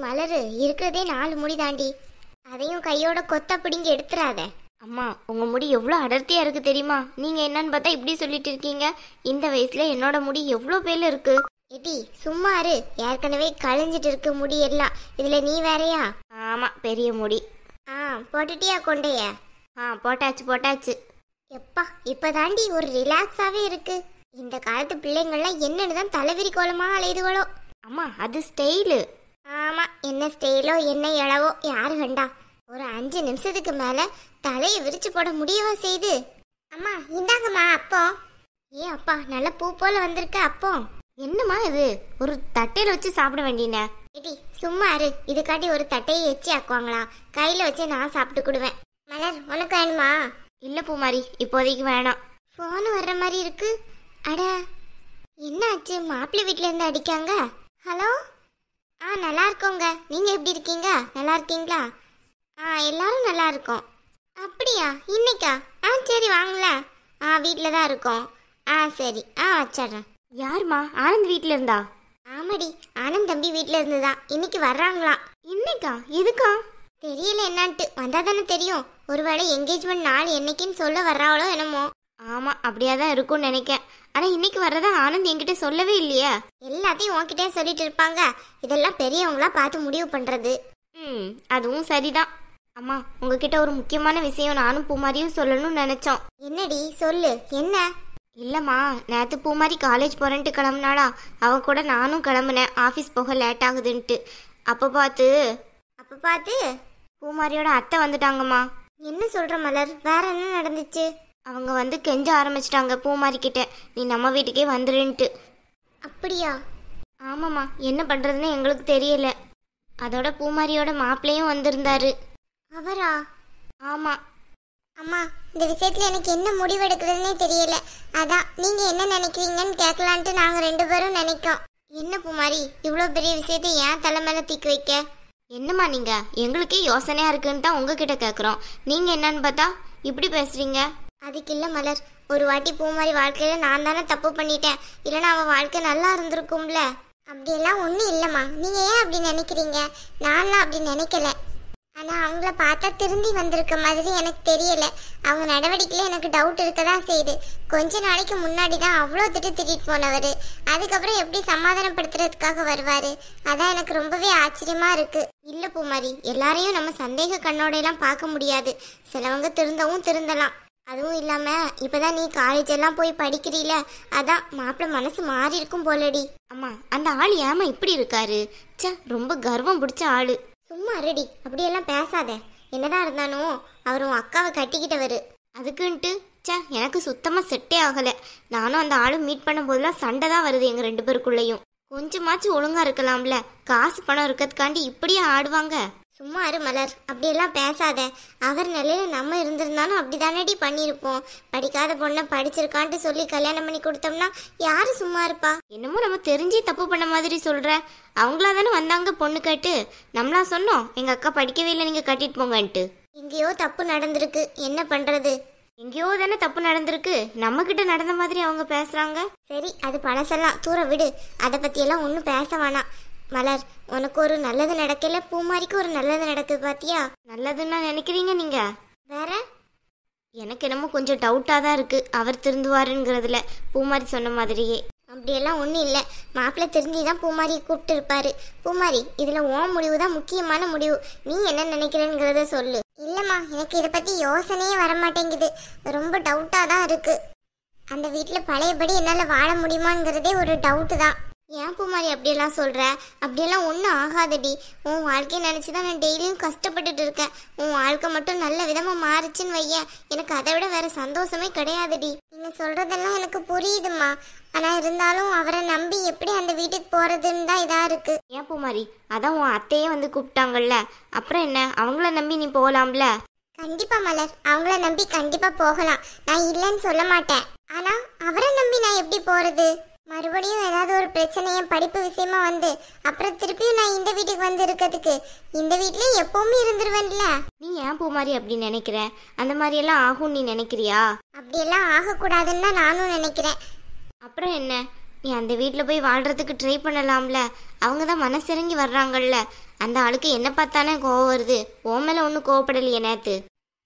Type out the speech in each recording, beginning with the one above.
மலரு இருக்கிறதே 4 முடி தாண்டி, அதையும் கையோட கொத்த பிடிங்கி எடுத்துறாத. அம்மா, உங்க முடி எவ்வளோ அடர்த்தியா இருக்கு தெரியுமா? நீங்க என்னன்னு பார்த்தா இப்படி சொல்லிட்டு இருக்கீங்க. இந்த வயசுல என்னோட முடி எவ்வளோ பேர்ல இருக்கு. எடி சும்மா இரு, ஏற்கனவே கழிஞ்சிட்டு இருக்கு முடி எல்லாம், இதுல நீ வேறையா? ஆமா, பெரிய முடி. போட்டுட்டியா கொண்டைய? போட்டாச்சு. எப்பா இப்ப தாண்டி ஒரு ரிலாக்ஸாவே இருக்கு. இந்த காலத்து பிள்ளைங்கள்லாம் என்னன்னு தான் தலைவிரி கோலமா அலையுதுகளோ. அம்மா, அது ஸ்டைலு. ஆமா, என்ன ஸ்டைலோ என்ன இளவோ யாரு கண்டா. ஒரு 5 நிமிஷத்துக்கு மேல தலையை விரிச்சு போட முடியவா செய்து? அம்மா இந்தாங்கம்மா அப்போ. அப்பா நல்ல பூ போல வந்திருக்க அப்போ. என்னம்மா இது, ஒரு தட்டையில வச்சு சாப்பிட வேண்டியன. எடி சும்மா இரு, இதுக்காட்டி ஒரு தட்டையை எச்சி ஆக்குவாங்களா? கையில வச்சு நான் சாப்பிட்டுக்கிடுவேன். மலர் உனக்கு வேணுமா? இல்ல பூமாரி, இப்போதைக்கு வேணாம். போன் வர்ற மாதிரி இருக்கு. அட என்னாச்சு? மாப்பிள்ளை வீட்டுல இருந்து அடிக்காங்க. ஹலோ, நல்லா இருக்கோங்க. நீங்க எப்படி இருக்கீங்க? நல்லா இருக்கீங்களா? எல்லாரும் நல்லா இருக்கோம். அப்படியா, இன்னைக்கா? சரி வாங்கல. வீட்டில தான் இருக்கோம். சரி வச்சிடுறேன். யாருமா? ஆனந்த் வீட்டுல இருந்தா? ஆமாடி, ஆனந்த் தம்பி வீட்டுல இருந்துதான். இன்னைக்கு வர்றாங்களாம். இன்னைக்கா? எதுக்கா தெரியல, என்னான்ட்டு வந்தா தானே தெரியும். ஒருவேளை என்கேஜ்மெண்ட் நாள் என்னைக்குன்னு சொல்ல வர்றாவளோ என்னமோ. ஆமா, அப்படியாதான் இருக்கும்னு நினைக்கேன். ஆனா இன்னைக்கு வர்றதா ஆனந்த் என்கிட்ட சொல்லவே இல்லையா? எல்லாத்தையும் உன்கிட்டே சொல்லிட்டு இருப்பாங்க. இதெல்லாம் பெரியவங்களா பார்த்து முடிவு பண்றது. அதுவும் சரிதான். அம்மா, உங்ககிட்ட ஒரு முக்கியமான விஷயம் நானும் பூமாரியும் சொல்லணும்னு நினைச்சோம். என்னடி சொல்லு. என்ன? இல்லம்மா, நேற்று பூமாரி காலேஜ் போறேன்ட்டு கிளம்புனாளா, அவ கூட நானும் கிளம்புனேன் ஆஃபீஸ் போக லேட் ஆகுதுன்ட்டு. அப்போ பார்த்து பூமாரியோட அத்தை வந்துட்டாங்கம்மா. என்ன சொல்ற மலர்? வேற என்ன நடந்துச்சு? அவங்க வந்து கெஞ்ச ஆரம்பிச்சிட்டாங்க பூமாரி கிட்ட, நீ நம்ம வீட்டுக்கே வந்துருன்ட்டு. அப்படியா? ஆமாம்மா, என்ன பண்றதுன்னு எங்களுக்கு தெரியல. அதோட பூமாரியோட மாப்பிள்ளையும் வந்திருந்தாரு. அவரா? ஆமா. அம்மா, இந்த விஷயத்துல எனக்கு என்ன முடிவெடுக்கிறதுனே தெரியல. அதான் நீங்க என்ன நினைக்கிறீங்கன்னு கேட்கலான்ட்டு நாங்க 2 பேரும் நினைக்கோம். என்ன பூமாரி, இவ்வளோ பெரிய விஷயத்தை ஏன் தலை மேல தூக்கி வைக்க? என்னம்மா நீங்க, எங்களுக்கே யோசனையா இருக்குன்னு தான் உங்ககிட்ட கேட்குறோம். நீங்க என்னன்னு பார்த்தா இப்படி பேசுறீங்க. அதுக்கு இல்லை மலர், ஒரு வாட்டி பூமாரி வாழ்க்கையில நான் தானே தப்பு பண்ணிட்டேன். இல்லைன்னா அவன் வாழ்க்கை நல்லா இருந்திருக்கும்ல. அப்படியெல்லாம் ஒன்றும் இல்லைம்மா, நீங்க ஏன் அப்படி நினைக்கிறீங்க? நான்லாம் அப்படி நினைக்கல. ஆனால் அவங்கள பார்த்தா திரும்பி வந்திருக்க மாதிரி எனக்கு தெரியல. அவங்க நடவடிக்கையில் எனக்கு டவுட் இருக்க தான் செய்யுது. கொஞ்ச நாளைக்கு முன்னாடி தான் அவ்வளோ திட்டிட்டு போனவர், அதுக்கப்புறம் எப்படி சமாதானப்படுத்துறதுக்காக வருவார்? அதான் எனக்கு ரொம்பவே ஆச்சரியமா இருக்கு. இல்லை பூமாரி, எல்லாரையும் நம்ம சந்தேக கண்ணோடையெல்லாம் பார்க்க முடியாது. சிலவங்க திருந்தலாம். அதுவும் இல்லாமல் இப்போதான் நீ காலேஜ் எல்லாம் போய் படிக்கிறீல, அதான் மாப்பிள்ளை மனசு மாறி இருக்கும் போலடி. அம்மா, அந்த ஆள் ஏமா இப்படி இருக்காரு? ரொம்ப கர்வம் பிடிச்ச ஆளு. சும்மா ரெடி, அப்படியெல்லாம் பேசாத. என்னதான் இருந்தாலும் அவர் உன் அக்காவை கட்டிக்கிட்டவர். அதுக்குன்ட்டு எனக்கு சுத்தமாக செட்டே ஆகலை. நானும் அந்த ஆளும் மீட் பண்ணும் போதெல்லாம் சண்டை தான் வருது எங்கள் 2 பேருக்குள்ளேயும். கொஞ்சமாச்சும் ஒழுங்காக இருக்கலாம்ல, காசு பணம் இருக்கிறதுக்காண்டி இப்படியே ஆடுவாங்க. சும்மா இரு மலர், அப்படியெல்லாம் பேசாத. அவர் நிலையில நம்ம இருந்திருந்தாலும் அப்படிதானடி பண்ணியிருப்போம். படிக்காத பொண்ணை படிச்சிருக்கான்ட்டு சொல்லி கல்யாணம் பண்ணி கொடுத்தோம்னா யாரு சும்மா இருப்பா? என்னமோ நம்ம தெரிஞ்சே தப்பு பண்ண மாதிரி சொல்ற. அவங்களா தானே வந்தாங்க பொண்ணு கேட்டு. நம்மளா சொன்னோம் எங்க அக்கா படிக்கவே இல்லை, நீங்க கட்டிட்டு போங்கன்ட்டு. எங்கேயோ தப்பு நடந்திருக்கு, என்ன பண்றது? எங்கேயோ தானே தப்பு நடந்திருக்கு, நம்ம கிட்ட நடந்த மாதிரி அவங்க பேசுறாங்க. சரி, அது பழசெல்லாம் தூர விடு. அதை பத்தியெல்லாம் ஒன்றும் பேச வேணாம். மலர், உனக்கு ஒரு நல்லது நடக்கல, பூமாரிக்கு ஒரு நல்லது நடக்குது பாத்தியா? நல்லதுன்னா நினைக்கிறீங்க நீங்க? வேற எனக்கு என்னமோ கொஞ்சம் டவுட்டாக தான் இருக்கு அவர் திருந்துவாருங்கிறதுல, பூமாரி சொன்ன மாதிரியே. அப்படியெல்லாம் ஒன்றும் இல்லை, மாப்பிள்ளை தெரிஞ்சுதான் பூமாரியை கூப்பிட்டு இருப்பாரு. பூமாரி, இதுல உன் முடிவு தான் முக்கியமான முடிவு. நீ என்ன நினைக்கிறேங்கிறத சொல்லு. இல்லம்மா, எனக்கு இதை பத்தி யோசனையே வரமாட்டேங்குது. ரொம்ப டவுட்டா தான் இருக்கு. அந்த வீட்டில் பழையபடி என்னால் வாழ முடியுமாங்கிறதே ஒரு டவுட்டு தான். ஏன் பூமாரி அப்படியெல்லாம் சொல்கிற? அப்படியெல்லாம் ஒன்றும் ஆகாதடி. உன் வாழ்க்கையை நினச்சி தான் நான் டெய்லியும் கஷ்டப்பட்டுட்டு இருக்கேன். உன் வாழ்க்கை மட்டும் நல்ல விதமாக மாறுச்சுன்னு வையேன், எனக்கு அதை விட வேற சந்தோஷமே கிடையாதுடி. நீங்கள் சொல்கிறதெல்லாம் எனக்கு புரியுதுமா. ஆனால் இருந்தாலும் அவரை நம்பி எப்படி அந்த வீட்டுக்கு போகிறதுன்னு தான் இதாக இருக்குது. ஏன் பூமாரி, அதான் உன் அத்தையே வந்து கூப்பிட்டாங்கல்ல, அப்புறம் என்ன, அவங்கள நம்பி நீ போகலாம்ல? கண்டிப்பா மலர், அவங்கள நம்பி கண்டிப்பா போகலாம், நான் இல்லைன்னு சொல்ல மாட்டேன். ஆனா அவரை நம்பி நான் எப்படி போறது? மறுபடியும் ஏதாவது ஒரு பிரச்சனைய படிப்பு விஷயமா வந்து அப்புறம் திருப்பியும் நான் இந்த வீட்டுக்கு வந்து இருக்கிறதுக்கு இந்த வீட்லயே எப்பவுமே இருந்துருவேன்ல. நீ ஏன் பூமாரி அப்படி நினைக்கிற? அந்த மாதிரி எல்லாம் ஆகும் நீ நினைக்கிறியா? அப்படியெல்லாம் ஆகக்கூடாதுன்னு தான் நானும் நினைக்கிறேன். அப்புறம் என்ன, நீ அந்த வீட்டில் போய் வாழ்றதுக்கு ட்ரை பண்ணலாம்ல. அவங்க தான் மனசிறங்கி வர்றாங்கல்ல, அந்த ஆளுக்கு என்ன பார்த்தானே கோவம் வருது, உன் மேல ஒன்றும் கோவப்படலையே நேத்து.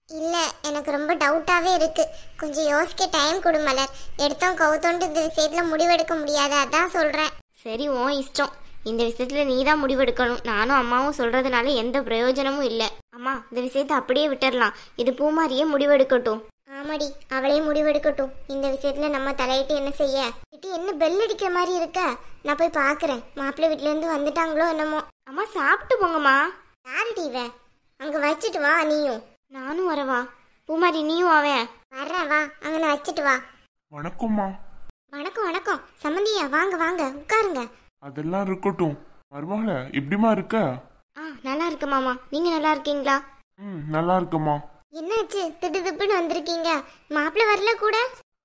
இல்ல எனக்கு ரொம்ப டவுட்டாவே இருக்கு. கொஞ்சம் யோசிக்க டைம் கொடு மலர். எடுத்தோம் கவுத்தோண்டு இந்த விஷயத்துல முடிவெடுக்க முடியாது, அதான் சொல்றேன். சரி, உன் இஷ்டம். இந்த விஷயத்துல நீ தான் முடிவெடுக்கணும். நானும் அம்மாவும் சொல்றதுனால எந்த பிரயோஜனமும் இல்லை. அம்மா, இந்த விஷயத்தை அப்படியே விட்டுறலாம். இது பூமாரியே முடிவெடுக்கட்டும். ஆமாடி, அவளே முடிவெடுக்கட்டும். இந்த விஷயத்துல நம்ம தலையிட்டு என்ன செய்ய? என்ன பெல் அடிக்கிற மாதிரி இருக்க? நான் போய் பாக்குறேன். மாப்பிள்ளை வீட்டுல இருந்து வந்துட்டாங்களோ என்னமோ. அம்மா, சாப்பிட்டு போங்கம்மா. யாருடி இவ? அங்க வச்சுட்டு வா நீயும். நானும் வரவா? பூமாரி நீயும் அவன் வர்றேன், வா அங்க வச்சுட்டு வா. வணக்கம்மா. வணக்கம் வணக்கம். சம்மந்தியா, வாங்க வாங்க உட்காருங்க. அதெல்லாம் இருக்கட்டும். மருமகள எப்படிமா இருக்க? நல்லா இருக்கு மாமா. நீங்க நல்லா இருக்கீங்களா? நல்லா இருக்கம்மா. என்னாச்சு திடுதிப்புன்னு வந்திருக்கீங்க? மாப்பிள்ளை வரல கூட?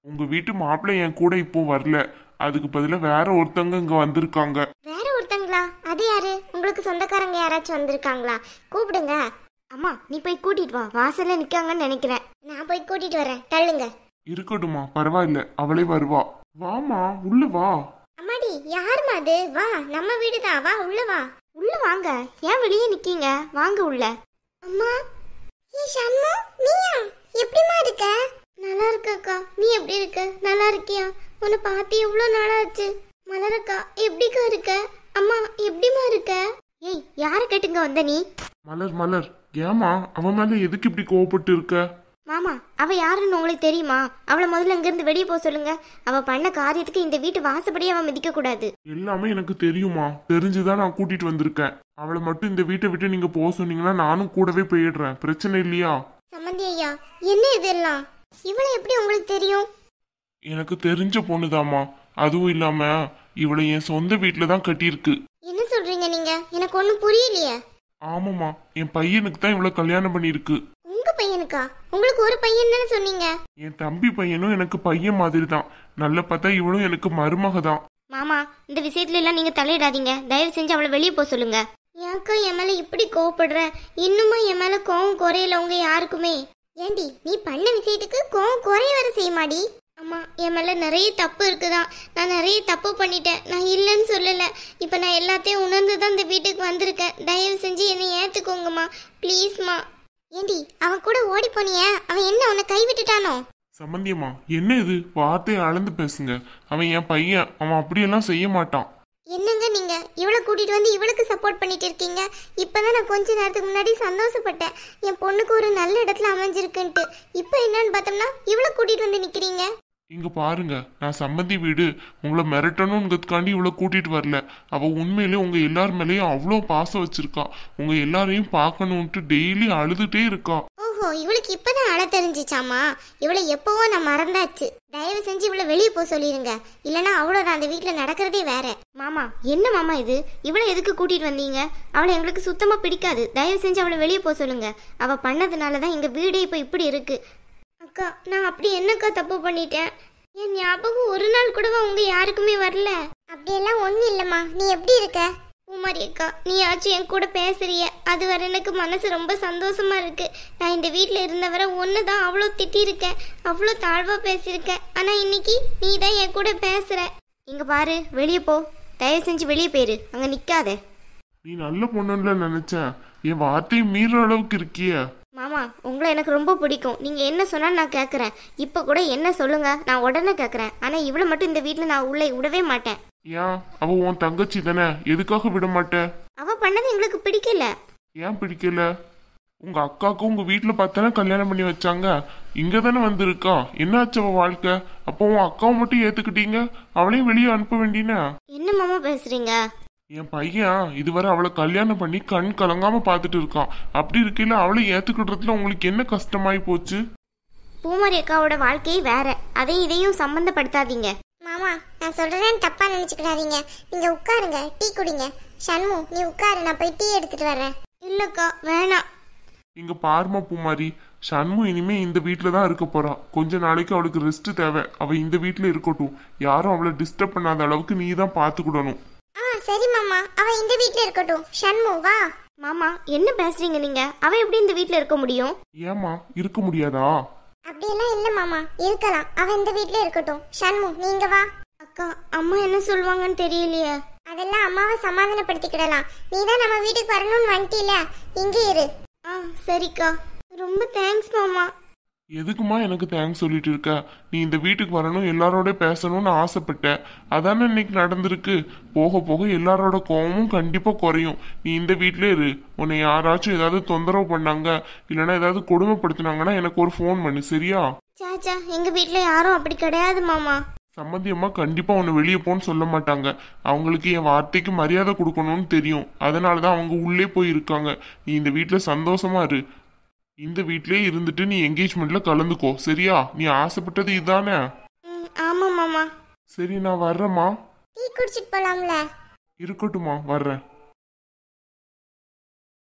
உங்க வீட்டு மாப்பிள்ளை என் கூட இப்போ வரல. அதுக்கு பதிலா வேற ஒருத்தவங்க இங்க வந்திருக்காங்க. வேற ஒருத்தங்களா? அது யாரு? உங்களுக்கு சொந்தக்காரங்க யாராச்சும் வந்திருக்காங்களா? கூப்பிடுங்க. அம்மா, நீ போய் கூட்டிட்டு வா. வாசல்ல நிக்காங்கன்னு நினைக்கிறேன். நான் போய் கூட்டிட்டு வரேன், தள்ளுங்க. இருக்கட்டுமா, பரவாயில்ல, அவளே வருவா. வாமா, உள்ள வா. அம்மாடி, யாருமா அது? வா, நம்ம வீடுதான், வா உள்ள வா. உள்ள வாங்க. ஏன் வெளியே நிக்கீங்க? வாங்க உள்ள. அம்மா, ஏ ஷண்மு, நீயா? எப்படிமா இருக்க? நல்லா இருக்கக்கா. நீ எப்படி இருக்க? நல்லா இருக்கியா? உன்னை பார்த்து எவ்வளவு நாளாச்சு. மலரக்கா, எப்படிக்கா இருக்க? அம்மா, எப்படிமா இருக்க? ஏய், யார கேட்டுங்க வந்த நீ? மலர் மலர், ஏமா அவன் மேல எதுக்கு இப்படி கோவப்பட்டு இருக்க? மாமா, அவ யாருன்னு உங்களுக்கு தெரியுமா? அவளை முதல்ல இங்கிருந்து வெளியே போக சொல்லுங்க. அவ பண்ண காரியத்துக்கு இந்த வீட்டு வாசப்படியே அவன் மிதிக்க கூடாது. எல்லாமே எனக்கு தெரியுமா, தெரிஞ்சுதான் நான் கூட்டிட்டு வந்திருக்கேன். அவளை மட்டும் இந்த வீட்டை விட்டு நீங்க போக சொன்னீங்கன்னா நானும் கூடவே போயிடுறேன். பிரச்சனை இல்லையா? சம்மந்தி ஐயா, என்ன இதெல்லாம்? இவளை எப்படி உங்களுக்கு தெரியும்? எனக்கு தெரிஞ்ச பொண்ணுதாம்மா. அதுவும் இல்லாம இவளை என் சொந்த வீட்டுல தான் கட்டியிருக்கு. என்ன சொல்றீங்க நீங்க? எனக்கு ஒண்ணும் புரியலையே. ஆமாமா, என் பையனுக்கு தான் இவ்வளவு கல்யாணம் பண்ணிருக்கு. உங்க பையனுக்கா? உங்களுக்கு ஒரு பையன் தானே சொன்னீங்க? என் தம்பி பையனும் எனக்கு பையன் மாதிரி தான். நல்ல பார்த்தா இவளும் எனக்கு மருமக தான். மாமா, இந்த விஷயத்துல எல்லாம் நீங்க தலையிடாதீங்க. தயவு செஞ்சு அவளை வெளியே போக சொல்லுங்க. ஏக்கா என் மேல இப்படி கோவப்படுற? இன்னுமா என் மேல கோவம் குறையல உங்க யாருக்குமே? ஏண்டி, நீ பண்ண விஷயத்துக்கு கோவம் குறைய வர செய்யுமாடி? அம்மா, என் மேல நிறைய தப்பு இருக்குதான். நான் நிறைய தப்பு பண்ணிட்டேன். நான் இல்லைன்னு சொல்லல. இப்ப நான் எல்லாத்தையும் உணர்ந்துதான் இந்த வீட்டுக்கு வந்திருக்கேன். தயவு செஞ்சு என்னை ஏத்துக்கோங்கம்மா, ப்ளீஸ்மா. ஏண்டி, அவன் கூட ஓடி போனிய, அவன் என்ன உன்னை கைவிட்டுட்டானோ? சம்பந்தியம்மா, என்ன இது? வார்த்தையை அளந்து பேசுங்க. அவன் என் பையன். அவன் அப்படியெல்லாம் செய்ய மாட்டான். என்னங்க நீங்க இவளை கூட்டிட்டு வந்து இவளுக்கு சப்போர்ட் பண்ணிட்டு இருக்கீங்க? இப்பதான் நான் கொஞ்ச நேரத்துக்கு முன்னாடி சந்தோஷப்பட்டேன் என் பொண்ணுக்கு ஒரு நல்ல இடத்துல அமைஞ்சிருக்குன்ட்டு. இப்ப என்னன்னு பார்த்தோம்னா இவளை கூட்டிட்டு வந்து நிக்கிறீங்க. இங்க பாருங்க, நான் சம்பந்தி வீடு உங்களை மிரட்டணும்ங்கிறதுக்காண்டி இவ்வளோ கூட்டிட்டு வரல. அவ உண்மையிலே உங்க எல்லார் மேலேயும் அவ்வளோ பாசம் வச்சிருக்கா. உங்க எல்லாரையும் பார்க்கணும்ட்டு டெய்லி அழுதுட்டே இருக்கா. ஓஹோ, இவளுக்கு இப்பதான் அழ தெரிஞ்சிச்சாமா? இவளை எப்பவோ நான் மறந்தாச்சு. தயவு செஞ்சு இவளை வெளியே போக சொல்லிருங்க, இல்லைன்னா அவ்வளோதான், அந்த வீட்டுல நடக்கிறதே வேற. மாமா, என்ன மாமா இது? இவளை எதுக்கு கூட்டிட்டு வந்தீங்க? அவளை எங்களுக்கு சுத்தமா பிடிக்காது. தயவு செஞ்சு அவளை வெளியே போக சொல்லுங்க. அவ பண்ணதுனாலதான் எங்க வீடே இப்ப இப்படி இருக்கு. அக்கா, நான் அப்படி என்னக்கா தப்பு பண்ணிட்டேன்? என் ஞாபகம் ஒரு நாள் கூடவா உங்க யாருக்குமே வரல? அப்படியெல்லாம் ஒன்றும் இல்லைம்மா. நீ எப்படி இருக்க? பூமாரி அக்கா, நீயாச்சும் என் கூட பேசுறிய, அது வர எனக்கு மனசு ரொம்ப சந்தோஷமா இருக்கு. நான் இந்த வீட்டில் இருந்தவரை ஒன்று தான் அவ்வளோ திட்டிருக்கேன், அவ்வளோ தாழ்வா பேசியிருக்கேன். ஆனால் இன்னைக்கு நீ தான் என் கூட பேசுற. இங்க பாரு, வெளியே போ. தயவு செஞ்சு வெளியே போயிரு, அங்கே நிற்காத. நீ நல்ல பொண்ணுல நினைச்சேன், என் வார்த்தையை மீற அளவுக்கு இருக்கிய. மாமா, உங்களை எனக்கு ரொம்ப பிடிக்கும். நீங்கள் என்ன சொன்னாலும் நான் கேட்குறேன். இப்போ கூட என்ன சொல்லுங்க, நான் உடனே கேட்குறேன். ஆனால் இவ்வளோ மட்டும் இந்த வீட்டில் நான் உள்ளே விடவே மாட்டேன். ஏன்? அவ உன் தங்கச்சி தானே, எதுக்காக விட மாட்டேன்? அவ பண்ணது எங்களுக்கு பிடிக்கல. ஏன் பிடிக்கல? உங்க அக்காவுக்கு உங்க வீட்டுல பார்த்தானே கல்யாணம் பண்ணி வச்சாங்க. இங்க தானே வந்திருக்கா. என்னாச்சு அவ வாழ்க்கை? அப்போ உன் அக்காவை மட்டும் ஏத்துக்கிட்டீங்க, அவளையும் வெளியே அனுப்ப வேண்டினா? என்ன மாமா பேசுறீங்க? என் பையன் இதுவரை அவளை கல்யாணம் பண்ணி கண் கலங்காம பாத்துட்டு இருக்கான். அப்படி இருக்கையில அவளை ஏத்துக்கிட்டதுல உங்களுக்கு என்ன கஷ்டமாயி போச்சு? பூமாரி அக்காவோட வாழ்க்கையே வேற, அதையும் இதையும் சம்பந்தப்படுத்தாதீங்க. மாமா, நான் சொல்றேன்னு தப்பா நினைச்சுக்கிடாதீங்க. நீங்க உட்காருங்க, டீ குடிங்க. ஷண்மு, நீ உட்காரு, நான் போய் டீ எடுத்துட்டு வரேன். இல்லக்கா, வேணாம். இங்க பாருமா பூமாரி, ஷண்மு இனிமே இந்த வீட்டுல தான் இருக்க போறா. கொஞ்ச நாளைக்கு அவளுக்கு ரெஸ்ட் தேவை. அவ இந்த வீட்டுல இருக்கட்டும். யாரும் அவளை டிஸ்டர்ப் பண்ணாத அளவுக்கு நீ தான் பாத்துக்கிடணும். சரி மாமா, அவ இந்த வீட்ல இருக்கட்டும். ஷண்மு வா. மாமா, என்ன பேசுறீங்க நீங்க? அவ எப்படி இந்த வீட்ல இருக்க முடியும்? ஏமா இருக்க முடியாதா? அப்படியெல்லாம் இல்ல மாமா, இருக்கலாம். அவ இந்த வீட்ல இருக்கட்டும். ஷண்மு, நீங்க வா. அக்கா, அம்மா என்ன சொல்லுவாங்கன்னு தெரியலையே. அதெல்லாம் அம்மாவை சமாதானப்படுத்திக்கிடலாம். நீ தான் நம்ம வீட்டுக்கு வரணும்னு வந்துட்டில, இங்கே இரு. ஆ சரிக்கா, ரொம்ப தேங்க்ஸ் மாமா. எதுக்குமா எனக்கு தேங்க்ஸ் சொல்லிட்டு இருக்க? நீ இந்த வீட்டுக்கு வரணும், எல்லாரோட பேசணும்னு ஆசைப்பட்ட, அதானே இன்னைக்கு நடந்திருக்கு. போக போக எல்லாரோட கோவமும் கண்டிப்பா குறையும். நீ இந்த வீட்டிலே இரு. உன்னை யாராச்சும் ஏதாவது தொந்தரவு பண்ணாங்க இல்லைன்னா ஏதாவது கொடுமைப்படுத்தினாங்கன்னா எனக்கு ஒரு ஃபோன் பண்ணு, சரியா? சாச்சா, எங்க வீட்ல யாரும் அப்படி கிடையாது மாமா. சம்மந்தி அம்மா கண்டிப்பா உன்னை வெளியே போன்னு சொல்ல மாட்டாங்க. அவங்களுக்கு என் வார்த்தைக்கு மரியாதை கொடுக்கணும்னு தெரியும். அதனாலதான் அவங்க உள்ளே போய் இருக்காங்க. நீ இந்த வீட்டுல சந்தோஷமா இரு. இந்த வீட்லயே இருந்துட்டு நீ என்கேஜ்மெண்ட்ல கலந்துக்கோ, சரியா? நீ ஆசைப்பட்டது இதுதானே? ஆமா மாமா. சரி, நான் வர்றேம்மா. டீ குடிச்சிட்டு போலாம்ல? இருக்கட்டுமா, வர்றேன்.